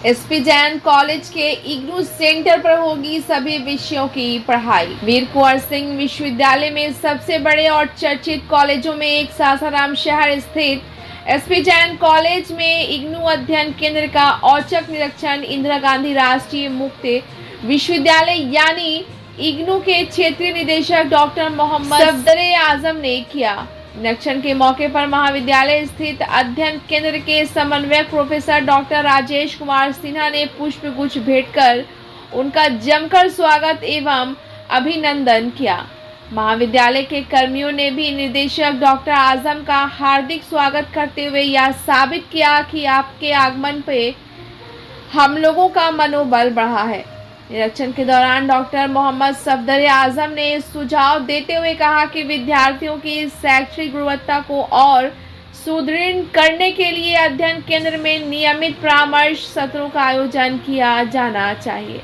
SP Jain college के IGNOU centre पर होगी सभी विषयों की पढ़ाई। वीर कुंवर सिंह विश्वविद्यालय में सबसे बड़े और चर्चित कॉलेजों में एक सासाराम शहर स्थित एसपी जैन कॉलेज में इग्नू अध्ययन केंद्र का औचक निरीक्षण इंदिरा गांधी राष्ट्रीय मुक्त विश्वविद्यालय यानी इग्नू के क्षेत्रीय निदेशक डॉक्टर मोहम्मद सफदर-ए-आजम ने किया। निरीक्षण के मौके पर महाविद्यालय स्थित अध्ययन केंद्र के समन्वयक प्रोफेसर डॉक्टर राजेश कुमार सिन्हा ने पुष्प गुच्छ भेंट कर उनका जमकर स्वागत एवं अभिनंदन किया। महाविद्यालय के कर्मियों ने भी निदेशक डॉक्टर आजम का हार्दिक स्वागत करते हुए यह साबित किया कि आपके आगमन पे हम लोगों का मनोबल बढ़ा है। निरीक्षण के दौरान डॉक्टर मोहम्मद सफदर-ए-आजम ने सुझाव देते हुए कहा कि विद्यार्थियों की शैक्षिक गुणवत्ता को और सुदृढ़ करने के लिए अध्ययन केंद्र में नियमित परामर्श सत्रों का आयोजन किया जाना चाहिए।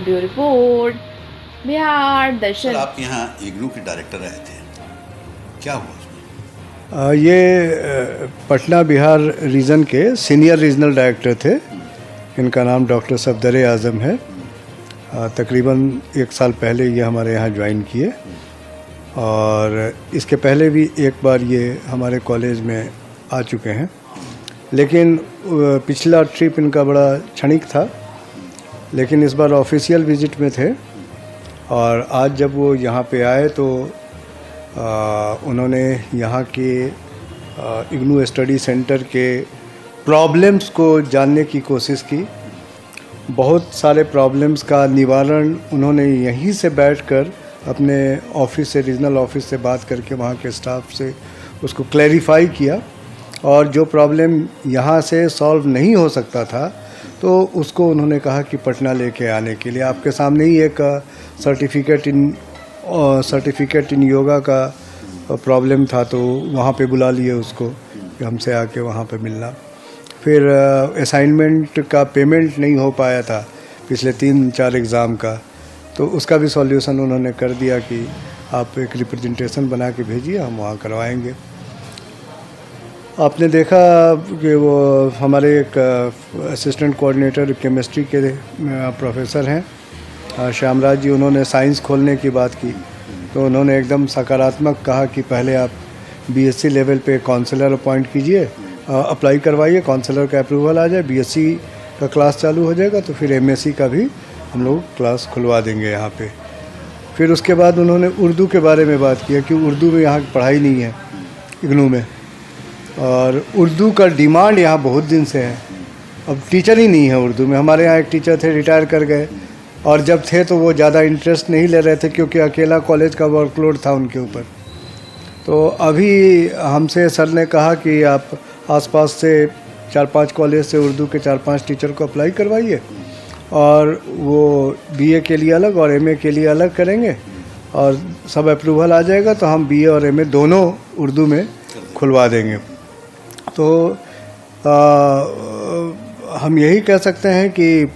ब्यूरो रिपोर्ट, बिहार दर्शन। आप यहाँ इग्नू के डायरेक्टर रहे थे, क्या हुआ? ये पटना बिहार रीजन के सीनियर रीजनल डायरेक्टर थे। इनका नाम डॉक्टर सफदर-ए-आजम है। तकरीबन 1 साल पहले ये हमारे यहाँ ज्वाइन किए और इसके पहले भी एक बार ये हमारे कॉलेज में आ चुके हैं, लेकिन पिछला ट्रिप इनका बड़ा क्षणिक था, लेकिन इस बार ऑफिशियल विजिट में थे और आज जब वो यहाँ पे आए तो उन्होंने यहाँ के इग्नू स्टडी सेंटर के प्रॉब्लम्स को जानने की कोशिश की। बहुत सारे प्रॉब्लम्स का निवारण उन्होंने यहीं से बैठकर अपने ऑफिस से, रीजनल ऑफिस से बात करके वहाँ के स्टाफ से उसको क्लैरिफाई किया और जो प्रॉब्लम यहाँ से सॉल्व नहीं हो सकता था तो उसको उन्होंने कहा कि पटना लेके आने के लिए। आपके सामने ही एक सर्टिफिकेट इन योगा का प्रॉब्लम था, तो वहाँ पे बुला लिए उसको कि हमसे आके वहाँ पे मिलना। फिर असाइनमेंट का पेमेंट नहीं हो पाया था पिछले 3-4 एग्ज़ाम का, तो उसका भी सॉल्यूशन उन्होंने कर दिया कि आप एक रिप्रेजेंटेशन बना के भेजिए, हम वहाँ करवाएंगे। आपने देखा कि वो हमारे एक असिस्टेंट कोऑर्डिनेटर केमिस्ट्री के प्रोफेसर हैं श्यामराज जी, उन्होंने साइंस खोलने की बात की तो उन्होंने एकदम सकारात्मक कहा कि पहले आप बीएससी लेवल पे काउंसलर अपॉइंट कीजिए, अप्लाई करवाइए, काउंसलर का अप्रूवल आ जाए, बीएससी का क्लास चालू हो जाएगा तो फिर एमएससी का भी हम लोग क्लास खुलवा देंगे यहाँ पे। फिर उसके बाद उन्होंने उर्दू के बारे में बात किया कि उर्दू में यहाँ की पढ़ाई नहीं है इग्नू में और उर्दू का डिमांड यहाँ बहुत दिन से है। अब टीचर ही नहीं है उर्दू में। हमारे यहाँ एक टीचर थे, रिटायर कर गए और जब थे तो वो ज़्यादा इंटरेस्ट नहीं ले रहे थे क्योंकि अकेला कॉलेज का वर्कलोड था उनके ऊपर। तो अभी हमसे सर ने कहा कि आप आसपास से 4-5 कॉलेज से उर्दू के 4-5 टीचर को अप्लाई करवाइए और वो बीए के लिए अलग और एमए के लिए अलग करेंगे और सब अप्रूवल आ जाएगा तो हम बीए और एमए दोनों उर्दू में खुलवा देंगे। तो हम यही कह सकते हैं कि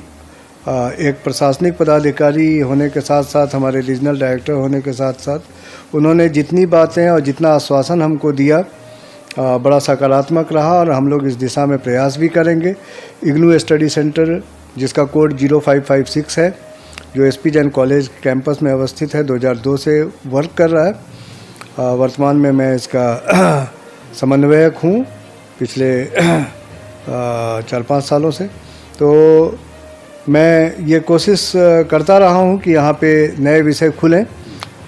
एक प्रशासनिक पदाधिकारी होने के साथ साथ हमारे रीजनल डायरेक्टर होने के साथ साथ उन्होंने जितनी बातें और जितना आश्वासन हमको दिया बड़ा सकारात्मक रहा और हम लोग इस दिशा में प्रयास भी करेंगे। इग्नू स्टडी सेंटर जिसका कोड 0556 है, जो एसपी जैन कॉलेज कैंपस में अवस्थित है, 2002 से वर्क कर रहा है। वर्तमान में मैं इसका समन्वयक हूँ पिछले 4-5 सालों से। तो मैं ये कोशिश करता रहा हूँ कि यहाँ पे नए विषय खुलें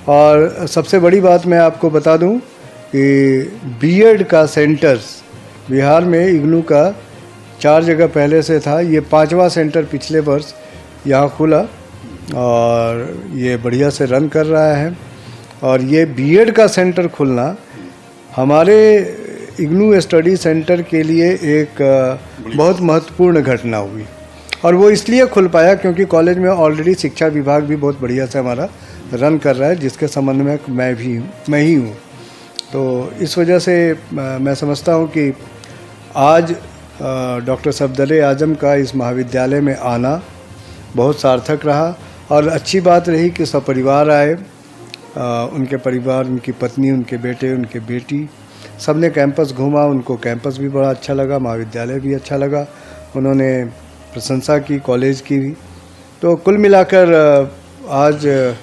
और सबसे बड़ी बात मैं आपको बता दूँ कि बीएड का सेंटर्स बिहार में इग्नू का 4 जगह पहले से था, ये 5वां सेंटर पिछले वर्ष यहाँ खुला और ये बढ़िया से रन कर रहा है। और ये बीएड का सेंटर खुलना हमारे इग्नू स्टडी सेंटर के लिए एक बहुत महत्वपूर्ण घटना हुई और वो इसलिए खुल पाया क्योंकि कॉलेज में ऑलरेडी शिक्षा विभाग भी बहुत बढ़िया से हमारा रन कर रहा है, जिसके समन्वयक मैं ही हूँ। तो इस वजह से मैं समझता हूँ कि आज डॉक्टर सफदर-ए-आजम का इस महाविद्यालय में आना बहुत सार्थक रहा और अच्छी बात रही कि सपरिवार आए। उनके परिवार, उनकी पत्नी, उनके बेटे, उनके बेटी, सब ने कैंपस घूमा। उनको कैंपस भी बड़ा अच्छा लगा, महाविद्यालय भी अच्छा लगा, उन्होंने प्रशंसा की कॉलेज की भी। तो कुल मिलाकर आज एक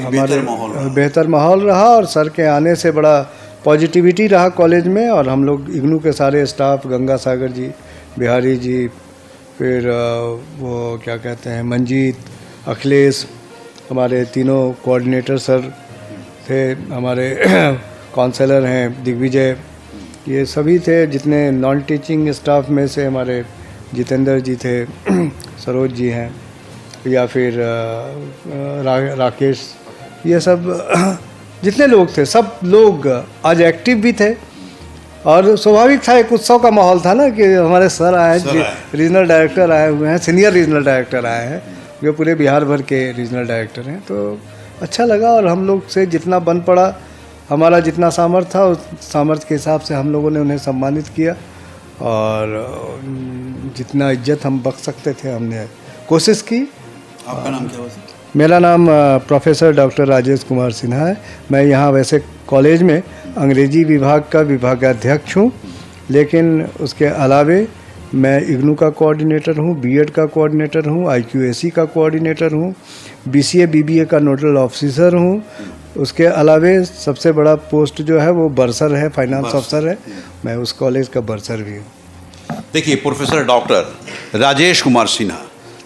बेहतर माहौल रहा। बेहतर माहौल रहा और सर के आने से बड़ा पॉजिटिविटी रहा कॉलेज में। और हम लोग इग्नू के सारे स्टाफ, गंगा सागर जी, बिहारी जी, फिर वो क्या कहते हैं, मंजीत, अखिलेश, हमारे तीनों कोऑर्डिनेटर सर थे, हमारे काउंसलर हैं दिग्विजय, ये सभी थे। जितने नॉन टीचिंग स्टाफ में से हमारे जितेंद्र जी थे, सरोज जी हैं, या फिर राकेश, ये सब जितने लोग थे सब लोग आज एक्टिव भी थे। और स्वाभाविक था, एक उत्सव का माहौल था ना कि हमारे सर आए, रीजनल डायरेक्टर आए हुए हैं, सीनियर रीजनल डायरेक्टर आए हैं जो पूरे बिहार भर के रीजनल डायरेक्टर हैं। तो अच्छा लगा और हम लोग से जितना बन पड़ा, हमारा जितना सामर्थ्य था उस सामर्थ्य के हिसाब से हम लोगों ने उन्हें सम्मानित किया और जितना इज्जत हम बख्श सकते थे हमने कोशिश की। आपका नाम क्या हुआ? मेरा नाम प्रोफेसर डॉक्टर राजेश कुमार सिन्हा है। मैं यहाँ वैसे कॉलेज में अंग्रेजी विभाग का विभागाध्यक्ष हूँ, लेकिन उसके अलावे मैं इग्नू का कोऑर्डिनेटर हूँ, बीएड का कोऑर्डिनेटर हूँ, IQAC का कोऑर्डिनेटर हूँ, BCA BBA का नोडल ऑफिसर हूँ। उसके अलावे सबसे बड़ा पोस्ट जो है वो बर्सर है, फाइनेंस अफसर है। मैं उस कॉलेज का बर्सर भी हूँ। देखिए, प्रोफेसर डॉक्टर राजेश कुमार सिन्हा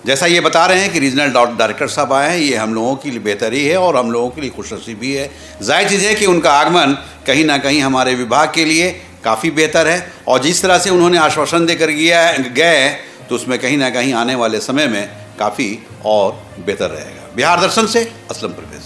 जैसा ये बता रहे हैं कि रीजनल डायरेक्टर साहब आए हैं, ये हम लोगों के लिए बेहतरी है और हम लोगों के लिए खुशनसीबी भी है। जाहिर चीज़ है कि उनका आगमन कहीं ना कहीं हमारे विभाग के लिए काफ़ी बेहतर है और जिस तरह से उन्होंने आश्वासन देकर गए तो उसमें कहीं ना कहीं आने वाले समय में काफ़ी और बेहतर रहेगा। बिहार दर्शन से असलम परवेज।